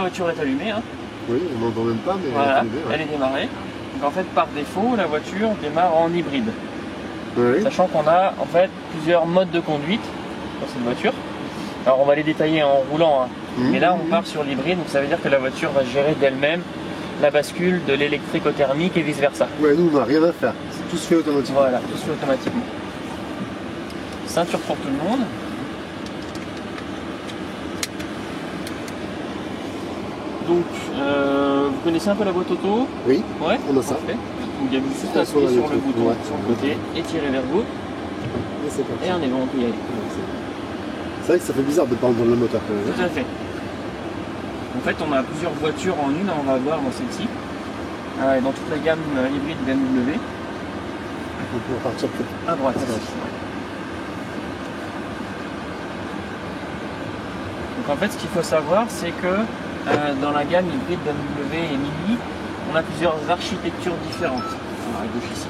voiture est allumée. Hein. Oui, on n'entend même pas, mais voilà, elle est démarrée. Donc en fait, par défaut, la voiture démarre en hybride. Oui. Sachant qu'on a en fait plusieurs modes de conduite dans cette voiture. Alors on va les détailler en roulant, hein. Mais là on part sur l'hybride, donc ça veut dire que la voiture va gérer d'elle-même la bascule de l'électrique au thermique et vice versa. Ouais, nous on n'a rien à faire, tout se fait automatiquement. Voilà, tout se fait automatiquement. Ceinture pour tout le monde. Donc vous connaissez un peu la boîte auto? Oui, ouais, on a ça. Parfait. Donc il y a juste à appuyer sur le bouton sur le côté et tirer vers vous. Et on est bon, on peut y aller. C'est vrai que ça fait bizarre de ne pas entendre le moteur quand même. Tout à fait. En fait, on a plusieurs voitures en une, on va voir dans celle-ci. Dans toute la gamme hybride BMW. On va partir peut-être à droite. Donc en fait, ce qu'il faut savoir, c'est que dans la gamme hybride BMW et Mini, on a plusieurs architectures différentes. Alors, à gauche ici.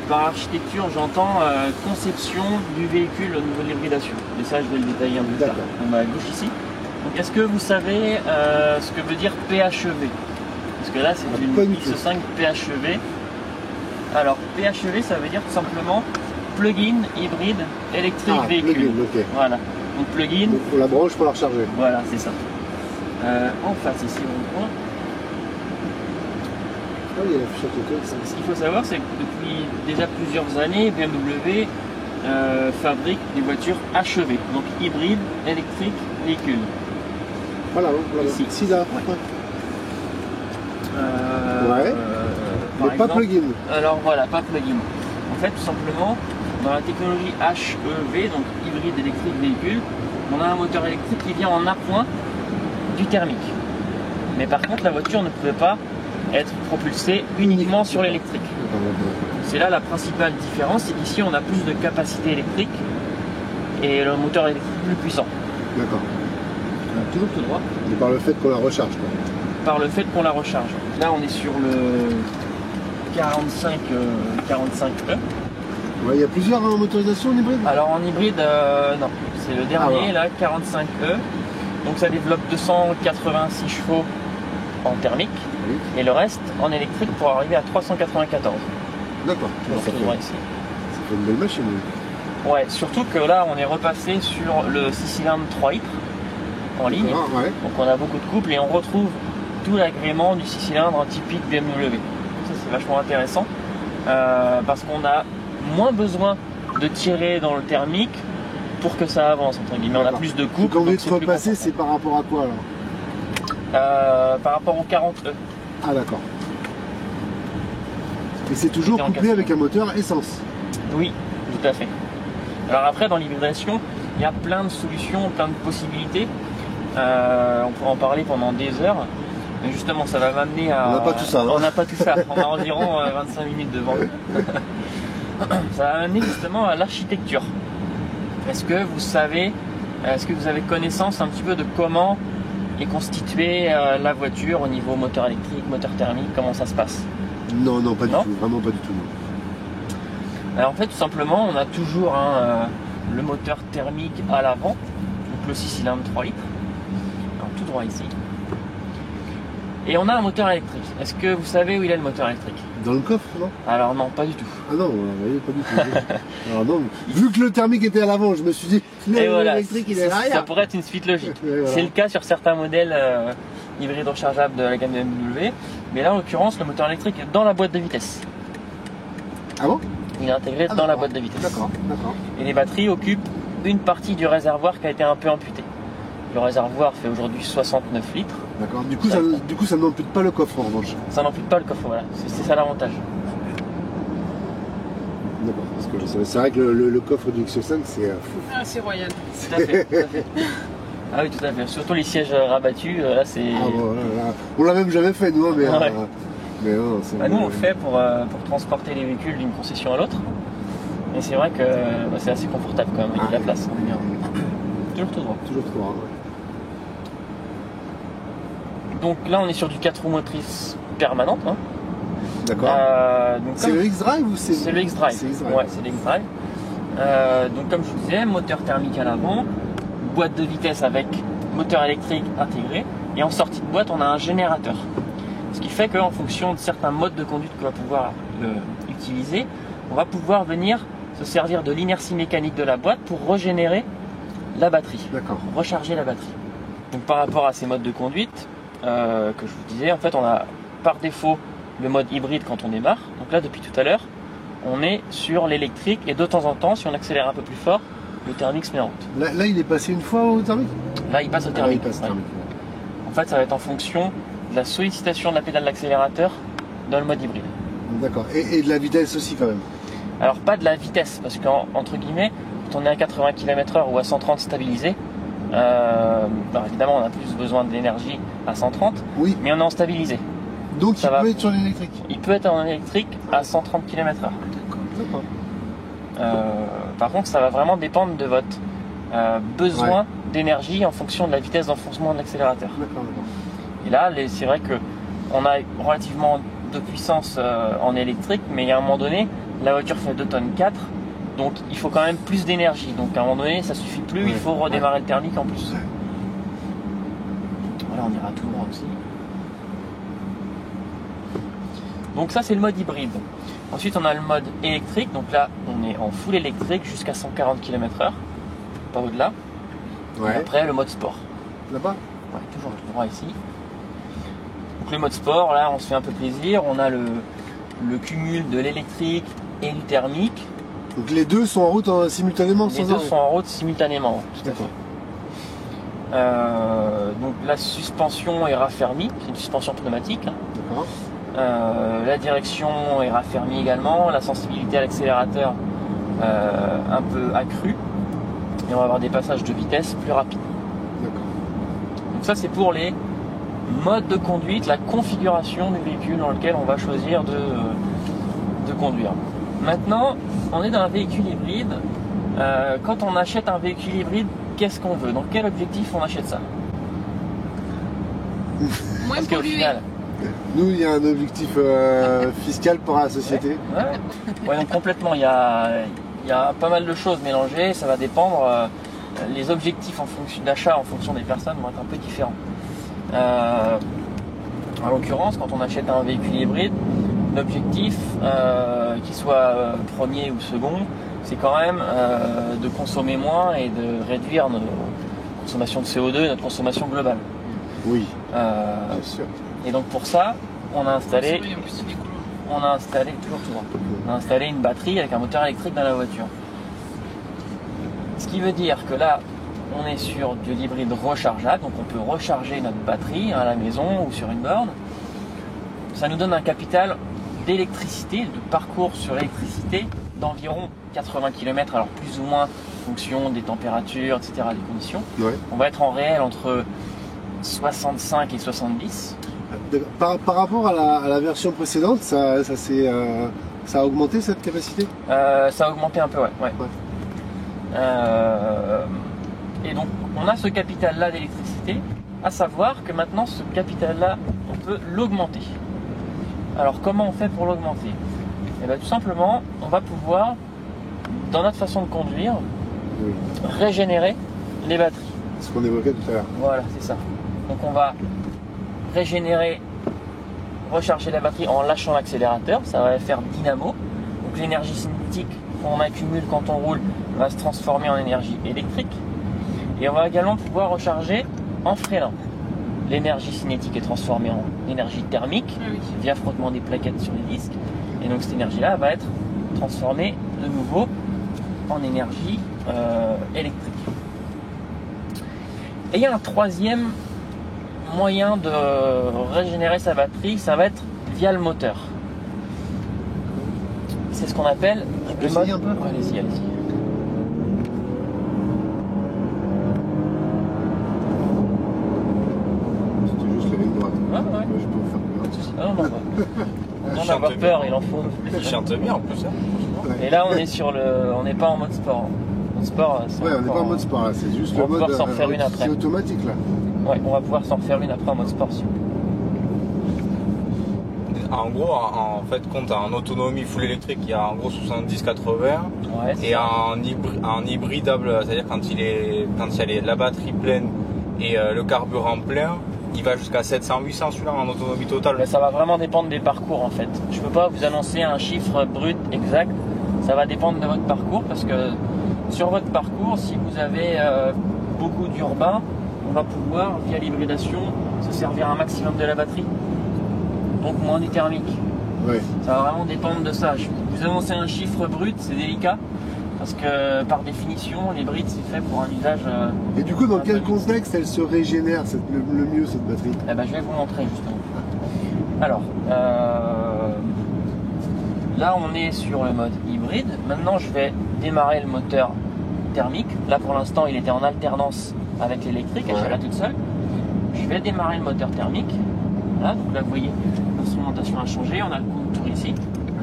Par architecture, j'entends conception du véhicule au niveau de l'hybridation. Et ça, je vais le détailler un peu plus tard. On va à gauche ici. Donc, est-ce que vous savez ce que veut dire PHEV? Parce que là, c'est une X5 PHEV. Alors, PHEV, ça veut dire tout simplement plug-in hybride électrique véhicule. Plug-in, okay. Voilà. Donc, plug-in. Pour la branche, pour la recharger. Voilà, c'est ça. En face, ici, on voit. Ah oui, il y a la fichette auto. Ce qu'il faut savoir, c'est que depuis déjà plusieurs années, BMW fabrique des voitures HEV, donc hybride, électrique, véhicule. Voilà, ici là. Ouais. Mais pas plug-in. Alors voilà, pas plug-in. En fait, tout simplement, dans la technologie HEV, donc hybride, électrique, véhicule, on a un moteur électrique qui vient en appoint du thermique. Mais par contre, la voiture ne pouvait pas être propulsée uniquement sur l'électrique. C'est là la principale différence, c'est qu'ici on a plus de capacité électrique et le moteur électrique plus puissant. D'accord. Toujours tout droit. Et par le fait qu'on la recharge quoi. Par le fait qu'on la recharge. Là on est sur le 45E. Ouais, il y a plusieurs motorisations en hybride. Alors en hybride, non. C'est le dernier, là, 45E. Donc ça développe 286 chevaux en thermique. Oui. Et le reste en électrique pour arriver à 394. D'accord. Ça fait une belle machine. Oui. Ouais, surtout que là on est repassé sur le 6 cylindres 3 litres en ligne. Ah, ouais. Donc on a beaucoup de couples et on retrouve tout l'agrément du 6 cylindres typique BMW. Ça c'est vachement intéressant parce qu'on a moins besoin de tirer dans le thermique pour que ça avance entre guillemets. On a plus de couples. Quand vous êtes repassé, c'est par rapport à quoi alors? Par rapport au 40E. Ah d'accord. Et c'est toujours couplé avec un moteur essence? Oui, tout à fait. Alors après, dans l'hybridation, il y a plein de solutions, plein de possibilités. On pourrait en parler pendant des heures. Mais justement, ça va m'amener à... On n'a pas tout ça. On n'a pas tout ça. On a environ 25 minutes devant nous. Ça va m'amener justement à l'architecture. Est-ce que vous savez, est-ce que vous avez connaissance un petit peu de comment est constituée la voiture au niveau moteur électrique, moteur thermique, comment ça se passe? Non, non, pas du tout, vraiment pas du tout. Non. Alors en fait, tout simplement, on a toujours le moteur thermique à l'avant, donc le 6 cylindres 3 litres, alors, tout droit ici. Et on a un moteur électrique. Est-ce que vous savez où il est le moteur électrique? Dans le coffre, non? Alors non, pas du tout. Ah non, voyez, pas du tout. Alors non, vu que le thermique était à l'avant, je me suis dit, l'électrique il est à l'arrière. Ça pourrait être une suite logique. Voilà. C'est le cas sur certains modèles hybrides rechargeables de la gamme BMW. Mais là, en l'occurrence, le moteur électrique est dans la boîte de vitesse. Ah bon? Il est intégré dans la boîte de vitesse. D'accord, d'accord. Et les batteries occupent une partie du réservoir qui a été un peu amputé. Le réservoir fait aujourd'hui 69 litres. D'accord. Du coup, ça n'ampute pas le coffre en revanche. Ça n'ampute pas le coffre, voilà. C'est ça l'avantage. D'accord. Parce que c'est vrai que le coffre du X5, c'est fou. Ah, c'est royal. Tout à fait. Tout à fait. Ah oui, tout à fait. Surtout les sièges rabattus, là c'est... Ah bon, là. On l'a même jamais fait, nous, mais... Ouais. Mais non, nous, on le fait pour transporter les véhicules d'une concession à l'autre. Et c'est vrai que c'est assez confortable quand même, il y a de la place. Toujours tout droit. Toujours tout droit, ouais. Donc là, on est sur du 4 roues motrices permanente. Hein. D'accord. C'est le X-Drive ou c'est... C'est le X-Drive. Ouais, c'est le X-Drive. Donc comme je vous disais, moteur thermique à l'avant, boîte de vitesse avec moteur électrique intégré, et en sortie de boîte, on a un générateur. Ce qui fait qu'en fonction de certains modes de conduite qu'on va pouvoir utiliser, on va pouvoir venir se servir de l'inertie mécanique de la boîte pour régénérer la batterie, recharger la batterie. Donc par rapport à ces modes de conduite que je vous disais, en fait on a par défaut le mode hybride quand on démarre. Donc là depuis tout à l'heure, on est sur l'électrique et de temps en temps, si on accélère un peu plus fort, le thermique se met en route. Là il est passé une fois au thermique? Là il passe au thermique. En fait ça va être en fonction de la sollicitation de la pédale d'accélérateur dans le mode hybride. D'accord. Et de la vitesse aussi quand même? Alors pas de la vitesse, parce qu'entre guillemets, quand on est à 80 km/h ou à 130 stabilisé, évidemment on a plus besoin de l'énergie à 130, oui, mais on est en stabilisé. Donc ça peut être sur l'électrique? Il peut être en électrique à 130 km/h. D'accord. Par contre ça va vraiment dépendre de votre besoin d'énergie en fonction de la vitesse d'enfoncement de l'accélérateur. Et là c'est vrai qu'on a relativement de puissance en électrique, mais il y a un moment donné, la voiture fait 2 tonnes 4, donc il faut quand même plus d'énergie. Donc à un moment donné, ça suffit plus, il faut redémarrer le thermique en plus. Voilà, on ira tout droit aussi. Donc ça c'est le mode hybride. Ensuite on a le mode électrique, donc là on est en full électrique jusqu'à 140 km/h, pas au-delà. Et après le mode sport. Là-bas? Ouais, toujours tout droit ici. Donc le mode sport, là on se fait un peu plaisir, on a le cumul de l'électrique et du thermique. Donc les deux sont en route simultanément? Les deux sont en route simultanément, tout à fait. Donc la suspension est raffermie, c'est une suspension pneumatique. D'accord. La direction est raffermie également, la sensibilité à l'accélérateur un peu accrue. Et on va avoir des passages de vitesse plus rapides. D'accord. Donc ça c'est pour les mode de conduite, la configuration du véhicule dans lequel on va choisir de conduire. Maintenant, on est dans un véhicule hybride. Quand on achète un véhicule hybride, qu'est-ce qu'on veut? Dans quel objectif on achète ça? Moins Parce qu'au final, nous, il y a un objectif fiscal pour la société. Ouais, donc complètement. Il y a pas mal de choses mélangées. Ça va dépendre. Les objectifs en fonction d'achat, en fonction des personnes, vont être un peu différents. En l'occurrence, quand on achète un véhicule hybride, l'objectif, qu'il soit premier ou second, c'est quand même de consommer moins et de réduire notre consommation de CO2 et notre consommation globale. Oui, bien sûr. Et donc pour ça, on a installé une batterie avec un moteur électrique dans la voiture. Ce qui veut dire que là, on est sur de l'hybride rechargeable, donc on peut recharger notre batterie à la maison ou sur une borne. Ça nous donne un capital d'électricité, de parcours sur l'électricité d'environ 80 km, alors plus ou moins en fonction des températures, etc., des conditions. On va être en réel entre 65 et 70. Par rapport à la version précédente, ça a augmenté cette capacité? Ça a augmenté un peu, ouais. Et donc on a ce capital-là d'électricité, à savoir que maintenant ce capital-là, on peut l'augmenter. Alors comment on fait pour l'augmenter? Et bien tout simplement, on va pouvoir, dans notre façon de conduire, régénérer les batteries. Ce qu'on évoquait tout à l'heure. Voilà, c'est ça. Donc on va régénérer, recharger la batterie en lâchant l'accélérateur, ça va faire dynamo. Donc l'énergie cinétique qu'on accumule quand on roule va se transformer en énergie électrique. Et on va également pouvoir recharger en freinant. L'énergie cinétique est transformée en énergie thermique via frottement des plaquettes sur les disques. Et donc cette énergie-là va être transformée de nouveau en énergie électrique. Et il y a un troisième moyen de régénérer sa batterie, ça va être via le moteur. C'est ce qu'on appelle le mode... un peu. Allez-y. C'était juste la ligne droite. Ouais. Je peux faire Non, on avoir peur, il en faut. Il chante bien en plus. Et là, on est sur on n'est pas en mode sport. En mode sport, on n'est pas en mode sport là, c'est juste le mode. On va pouvoir s'en refaire une après. C'est automatique là. Ouais, on va pouvoir s'en refaire une après en mode sport. En gros, en fait, quand tu as en autonomie full électrique, il y a en gros 70-80. Ouais, et en hybridable, c'est-à-dire quand il y a la batterie pleine Et le carburant plein, il va jusqu'à 700-800 celui-là en autonomie totale. Ben, ça va vraiment dépendre des parcours en fait. Je peux pas vous annoncer un chiffre brut exact. Ça va dépendre de votre parcours parce que sur votre parcours, si vous avez beaucoup d'urbain, on va pouvoir, via l'hybridation, se servir un maximum de la batterie. Donc moins du thermique. Ouais. Ça va vraiment dépendre de ça. Je vous annoncer un chiffre brut, c'est délicat. Parce que par définition, l'hybride c'est fait pour un usage. Et du coup, dans quel contexte elle se régénère le mieux cette batterie? Eh ben, je vais vous montrer justement. Alors, là on est sur le mode hybride. Maintenant je vais démarrer le moteur thermique. Là pour l'instant il était en alternance avec l'électrique, elle est toute seule. Je vais démarrer le moteur thermique. Voilà, donc là vous voyez, l'instrumentation a changé, on a le compte tour ici.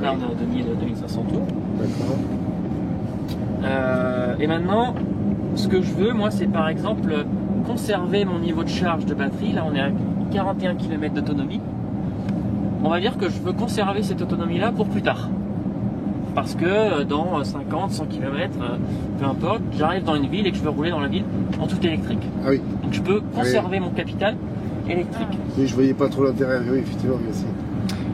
Là on a 2500 tours. D'accord. Et maintenant, ce que je veux, moi, c'est par exemple conserver mon niveau de charge de batterie. Là, on est à 41 km d'autonomie. On va dire que je veux conserver cette autonomie-là pour plus tard. Parce que dans 50, 100 km, peu importe, j'arrive dans une ville et que je veux rouler dans la ville en tout électrique. Ah oui. Donc je peux conserver mon capital électrique. Oui, je voyais pas trop l'intérêt. Oui, effectivement, merci.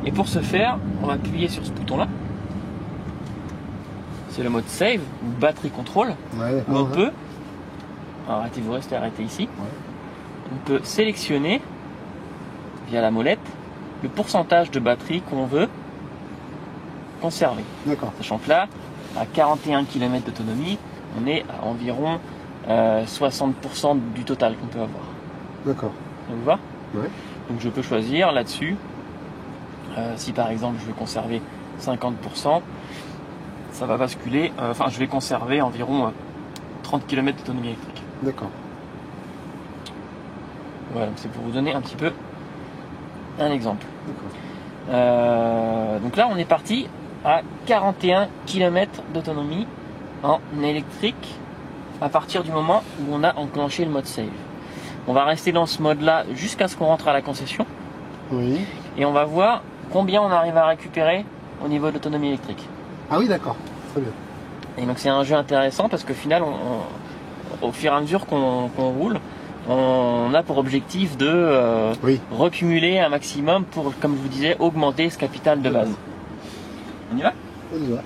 Et pour ce faire, on va appuyer sur ce bouton-là. C'est le mode save ou batterie control. Ouais, Où on peut, alors arrêtez-vous, restez arrêté ici. On peut sélectionner via la molette le pourcentage de batterie qu'on veut conserver. D'accord. Sachant que là, à 41 km d'autonomie, on est à environ 60% du total qu'on peut avoir. D'accord. Ça vous va? Ouais. Donc je peux choisir là-dessus, si par exemple je veux conserver 50%, ça va basculer, je vais conserver environ 30 km d'autonomie électrique. D'accord. Voilà, donc c'est pour vous donner un petit peu un exemple. Donc là on est parti à 41 km d'autonomie en électrique à partir du moment où on a enclenché le mode save. On va rester dans ce mode là jusqu'à ce qu'on rentre à la concession. Oui. Et on va voir combien on arrive à récupérer au niveau de l'autonomie électrique. Ah oui, d'accord. Très bien. Et donc c'est un jeu intéressant parce qu'au final, au fur et à mesure qu'on roule, on a pour objectif de recumuler un maximum pour, comme je vous disais, augmenter ce capital de base. On y va? On y va.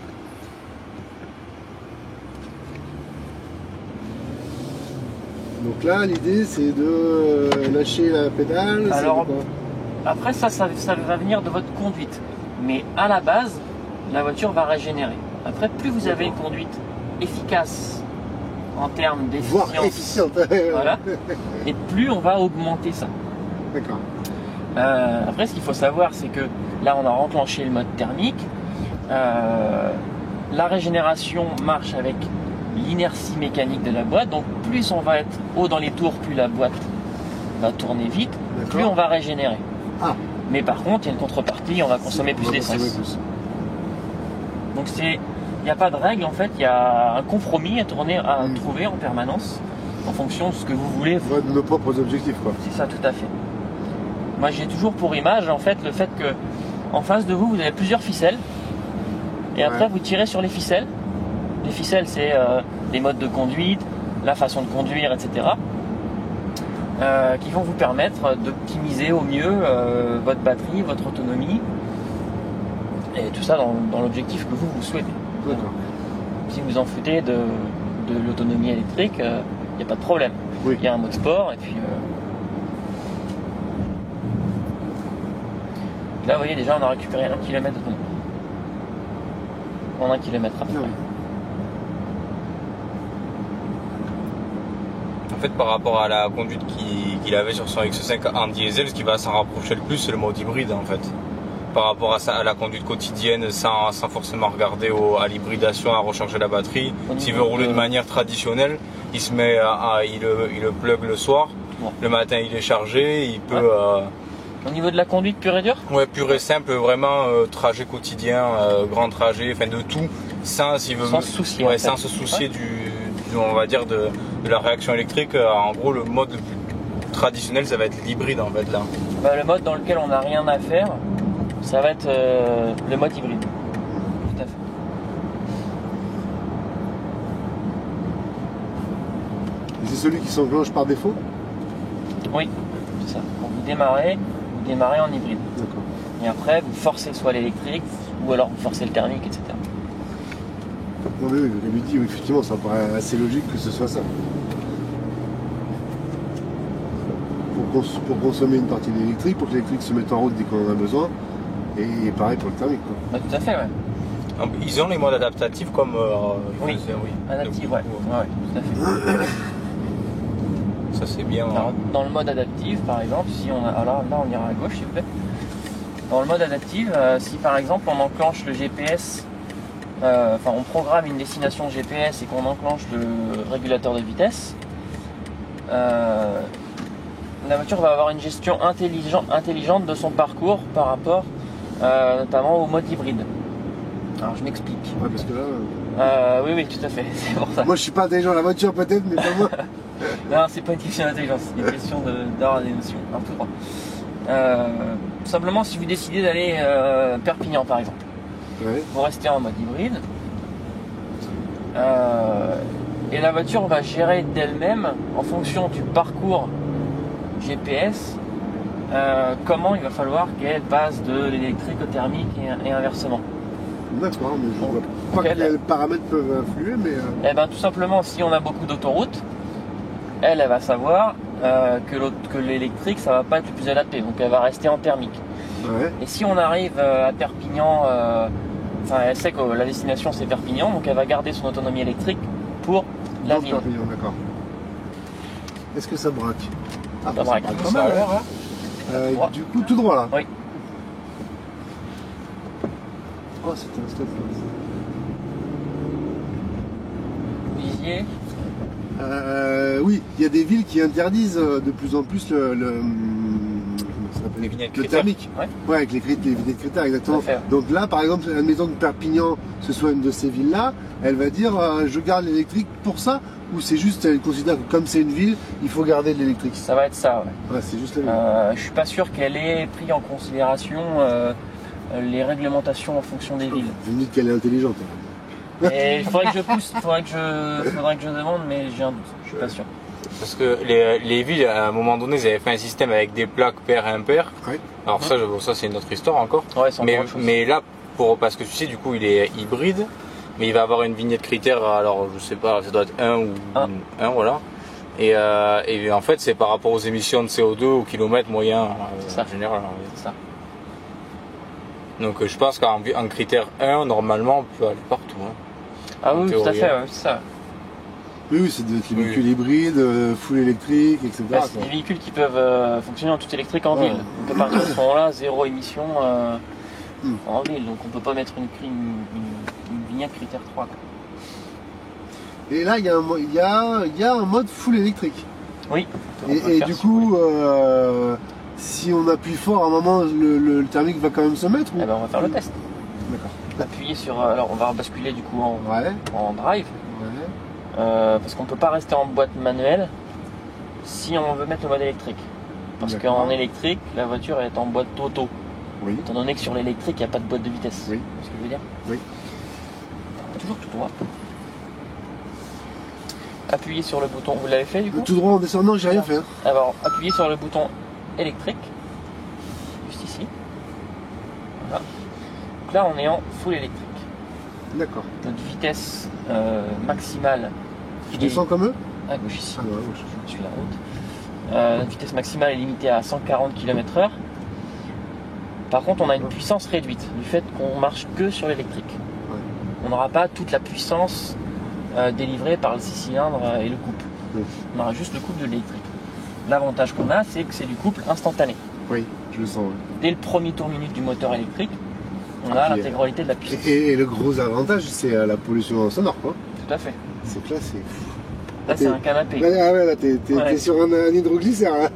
Donc là, l'idée, c'est de lâcher la pédale. Alors, après ça va venir de votre conduite. Mais à la base, la voiture va régénérer. Après, plus vous avez une conduite efficace en termes d'efficience, voire efficiente, voilà, et plus on va augmenter ça. D'accord. Après, ce qu'il faut savoir, c'est que là, on a enclenché le mode thermique. La régénération marche avec l'inertie mécanique de la boîte. Donc, plus on va être haut dans les tours, plus la boîte va tourner vite, plus on va régénérer. Ah. Mais par contre, il y a une contrepartie, on va consommer plus d'essence. Donc il n'y a pas de règle, en fait, il y a un compromis à trouver en permanence en fonction de ce que vous voulez. De nos propres objectifs, quoi. C'est ça, tout à fait. Moi, j'ai toujours pour image, en fait, le fait que en face de vous, vous avez plusieurs ficelles et après, vous tirez sur les ficelles. Les ficelles, c'est les modes de conduite, la façon de conduire, etc. Qui vont vous permettre d'optimiser au mieux votre batterie, votre autonomie. Et tout ça dans l'objectif que vous souhaitez. Si vous en foutez de l'autonomie électrique, il n'y a pas de problème. Il y a un mode sport et puis là vous voyez déjà on a récupéré 1 km d'autonomie. En 1 km à peu près. En fait, par rapport à la conduite qu'il avait sur son X5 en diesel, ce qui va s'en rapprocher le plus, c'est le mode hybride en fait. Par rapport à la conduite quotidienne, sans forcément regarder à l'hybridation, à recharger la batterie. S'il veut rouler de manière traditionnelle, il se met il le plug le soir. Le matin, il est chargé, il peut. Au niveau de la conduite pure et dure? Ouais, pure et simple, vraiment trajet quotidien, grand trajet, enfin de tout, sans se soucier. Ouais, sans se soucier on va dire de la réaction électrique. En gros, le mode le plus traditionnel, ça va être l'hybride en fait là. Le mode dans lequel on n'a rien à faire, ça va être le mode hybride. Tout à fait. Et c'est celui qui s'enclenche par défaut? Oui, c'est ça. Quand vous démarrez en hybride. D'accord. Et après, vous forcez soit l'électrique, ou alors vous forcez le thermique, etc. Non, mais oui, comme il dit, oui, effectivement, ça paraît assez logique que ce soit ça. Pour consommer une partie d'électrique, pour que l'électrique se mette en route dès qu'on en a besoin. Et pareil pour le thermique, quoi. Bah, tout à fait, ouais. Ils ont les modes adaptatifs comme. Oui, adaptif, ouais. Ouais, tout à fait. Ça c'est bien. Alors, dans le mode adaptif, par exemple, si on a. Alors là, on ira à gauche, s'il vous plaît. Dans le mode adaptif, si par exemple on enclenche le GPS, enfin on programme une destination GPS et qu'on enclenche le régulateur de vitesse, la voiture va avoir une gestion intelligente de son parcours par rapport notamment au mode hybride. Alors je m'explique. Ouais, parce que là. Oui, tout à fait, c'est pour ça. Moi je suis pas intelligent à la voiture peut-être, mais pas moi. Non, c'est pas une question d'intelligence, c'est une question d'avoir des notions, un tout droit. Tout simplement, si vous décidez d'aller Perpignan par exemple, Ouais. vous restez en mode hybride et la voiture va gérer d'elle-même en fonction du parcours GPS comment il va falloir qu'elle passe de l'électrique au thermique et inversement. D'accord, mais je vois pas quels paramètres peuvent influer, mais. Eh ben, tout simplement, si on a beaucoup d'autoroutes, elle va savoir que l'électrique, ça va pas être le plus adapté, donc elle va rester en thermique. Ouais. Et si on arrive à Perpignan, enfin, elle sait que la destination c'est Perpignan, donc elle va garder son autonomie électrique pour la ville. Perpignan, d'accord. Est-ce que ça braque? Ah, Ça braque. pas Ça mal, a l'air, Droit. Du coup, tout droit là. Oui. Oh, c'était un stop. Visier. Oui, il y a des villes qui interdisent de plus en plus comment ça s'appelle, Les vignettes le critères. thermique. Ouais. Avec les vignettes critères, exactement. Tout à fait. Donc là, par exemple, la maison de Perpignan, ce soit une de ces villes-là, elle va dire je garde l'électrique pour ça, ou c'est juste, elle considère que comme c'est une ville, il faut garder de l'électrique. Ça va être ça, ouais. Ouais, c'est juste la ville. Je suis pas sûr qu'elle ait pris en considération les réglementations en fonction des villes. Vous me dites qu'elle est intelligente. Et il faudrait que je pousse, faudrait que je demande, mais j'ai un doute, je suis pas sûr. Parce que les villes, à un moment donné, ils avaient fait un système avec des plaques paires et impaires. Ouais. Alors ça c'est une autre histoire encore. Ouais, c'est encore autre chose. Mais là, parce que tu sais, du coup, il est hybride, mais il va avoir une vignette critère, alors je sais pas, ça doit être 1 ou 1, voilà. Et en fait, c'est par rapport aux émissions de CO2 au kilomètre moyen ça. en général. C'est ça. Donc je pense qu'en critère 1, normalement, on peut aller partout. Hein. Ah En oui, tout à théorie, fait, hein. ouais, c'est ça. Oui, c'est des véhicules hybrides, full électrique, etc. Bah, c'est des véhicules qui peuvent fonctionner en tout électrique en ville. Donc à partir de ce moment-là, zéro émission en ville. Donc on peut pas mettre une vignette critère 3. Quoi. Et là, il y a un mode full électrique. Oui. Et du coup, si on appuie fort, à un moment, le thermique va quand même se mettre ou... Eh ben, on va faire le test. D'accord. Appuyer sur. Alors on va basculer du coup Ouais. en drive. Ouais. Parce qu'on peut pas rester en boîte manuelle si on veut mettre le mode électrique. Parce D'accord. qu'en électrique, la voiture est en boîte auto. Oui. Étant donné que sur l'électrique, il n'y a pas de boîte de vitesse. Oui. C'est ce que je veux dire. Oui. Toujours tout droit. Appuyez sur le bouton. Vous l'avez fait du coup? Tout droit en descendant, j'ai rien fait. Hein. Alors, appuyez sur le bouton électrique. Juste ici. Voilà. Donc là, on est en full électrique. D'accord. Notre vitesse maximale. Je descends comme eux? À gauche ici. Ah non, à gauche. Je suis la route. Notre vitesse maximale est limitée à 140 km/h. Par contre, on a une puissance réduite du fait qu'on marche que sur l'électrique. Ouais. On n'aura pas toute la puissance délivrée par le 6 cylindres et le couple. Oui. On aura juste le couple de l'électrique. L'avantage qu'on a, c'est que c'est du couple instantané. Oui, je le sens. Ouais. Dès le premier tour minute du moteur électrique, on a l'intégralité de la puissance. Et le gros avantage, c'est la pollution sonore, quoi. Tout à fait. C'est que là, c'est... Là, c'est un canapé. Là, ah ouais, là, t'es sur un hydroglycère, là.